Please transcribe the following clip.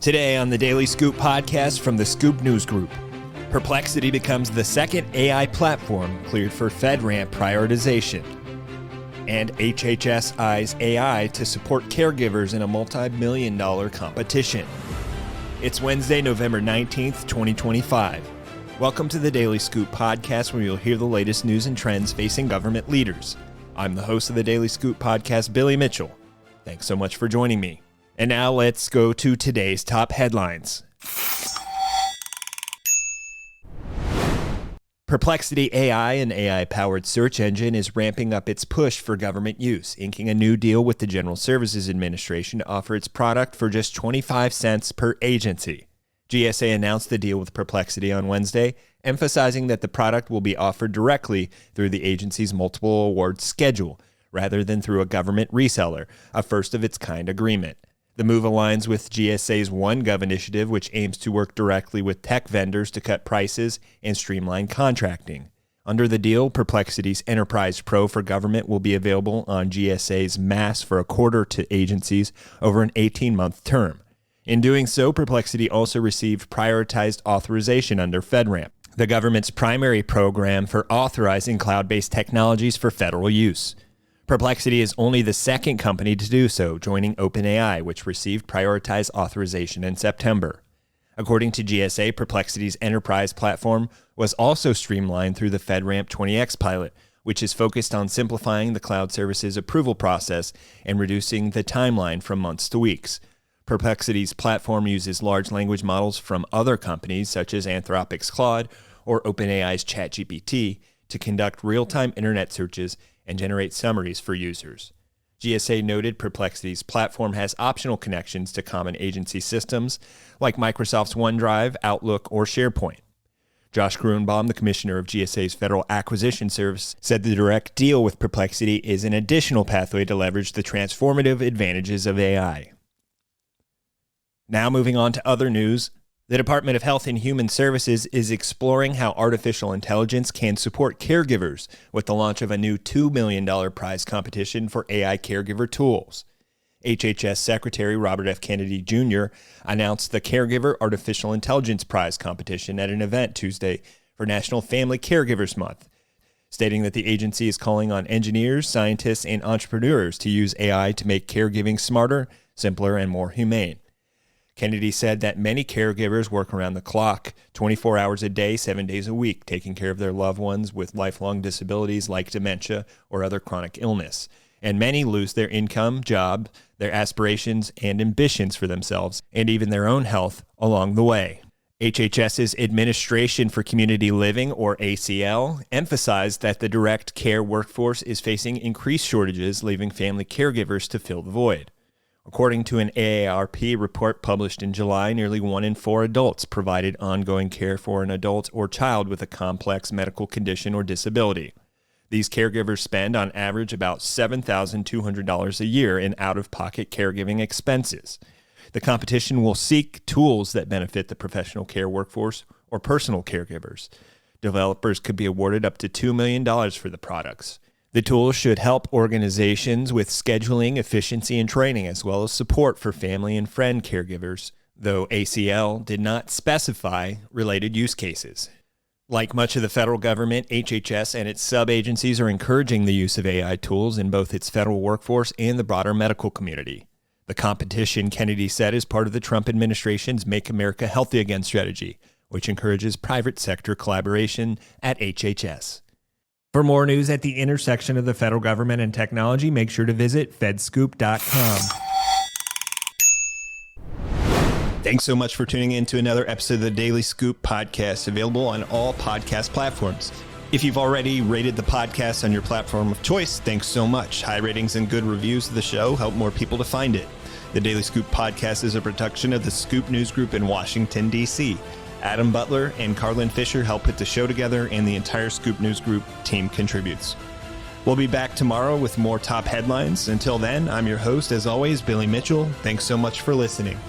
Today on the Daily Scoop podcast from the Scoop News Group, Perplexity becomes the second AI platform cleared for FedRAMP prioritization, and HHS eyes AI to support caregivers in a multi-million-dollar competition. It's Wednesday, November 19th, 2025. Welcome to the Daily Scoop podcast, where you'll hear the latest news and trends facing government leaders. I'm the host of the Daily Scoop podcast, Billy Mitchell. Thanks so much for joining me. And now let's go to today's top headlines. Perplexity AI, an AI-powered search engine, is ramping up its push for government use, inking a new deal with the General Services Administration to offer its product for just 25 cents per agency. GSA announced the deal with Perplexity on Wednesday, emphasizing that the product will be offered directly through the agency's multiple awards schedule, rather than through a government reseller, a first-of-its-kind agreement. The move aligns with GSA's OneGov initiative, which aims to work directly with tech vendors to cut prices and streamline contracting. Under the deal, Perplexity's Enterprise Pro for Government will be available on GSA's MAS for a quarter to agencies over an 18-month term. In doing so, Perplexity also received prioritized authorization under FedRAMP, the government's primary program for authorizing cloud-based technologies for federal use. Perplexity is only the second company to do so, joining OpenAI, which received prioritized authorization in September. According to GSA, Perplexity's enterprise platform was also streamlined through the FedRAMP 20X pilot, which is focused on simplifying the cloud services approval process and reducing the timeline from months to weeks. Perplexity's platform uses large language models from other companies, such as Anthropic's Claude or OpenAI's ChatGPT, to conduct real-time internet searches and generate summaries for users. GSA noted Perplexity's platform has optional connections to common agency systems like Microsoft's OneDrive, Outlook, or SharePoint. Josh Grunbaum, the commissioner of GSA's Federal Acquisition Service, said the direct deal with Perplexity is an additional pathway to leverage the transformative advantages of AI. Now moving on to other news. The Department of Health and Human Services is exploring how artificial intelligence can support caregivers with the launch of a new $2 million prize competition for AI caregiver tools. HHS Secretary Robert F. Kennedy Jr. announced the Caregiver Artificial Intelligence Prize competition at an event Tuesday for National Family Caregivers Month, stating that the agency is calling on engineers, scientists, and entrepreneurs to use AI to make caregiving smarter, simpler, and more humane. Kennedy said that many caregivers work around the clock, 24 hours a day, 7 days a week, taking care of their loved ones with lifelong disabilities like dementia or other chronic illness. And many lose their income, job, their aspirations, and ambitions for themselves, and even their own health along the way. HHS's Administration for Community Living, or ACL, emphasized that the direct care workforce is facing increased shortages, leaving family caregivers to fill the void. According to an AARP report published in July, nearly 1 in 4 adults provided ongoing care for an adult or child with a complex medical condition or disability. These caregivers spend, on average, about $7,200 a year in out-of-pocket caregiving expenses. The competition will seek tools that benefit the professional care workforce or personal caregivers. Developers could be awarded up to $2 million for the products. The tools should help organizations with scheduling, efficiency, and training, as well as support for family and friend caregivers, though ACL did not specify related use cases. Like much of the federal government, HHS and its sub-agencies are encouraging the use of AI tools in both its federal workforce and the broader medical community. The competition, Kennedy said, is part of the Trump administration's Make America Healthy Again strategy, which encourages private sector collaboration at HHS. For more news at the intersection of the federal government and technology, make sure to visit fedscoop.com. Thanks so much for tuning in to another episode of the Daily Scoop podcast, available on all podcast platforms. If you've already rated the podcast on your platform of choice, thanks so much. High ratings and good reviews of the show help more people to find it. The Daily Scoop podcast is a production of the Scoop News Group in Washington, D.C. Adam Butler and Carlin Fisher help put the show together, and the entire Scoop News Group team contributes. We'll be back tomorrow with more top headlines. Until then, I'm your host, as always, Billy Mitchell. Thanks so much for listening.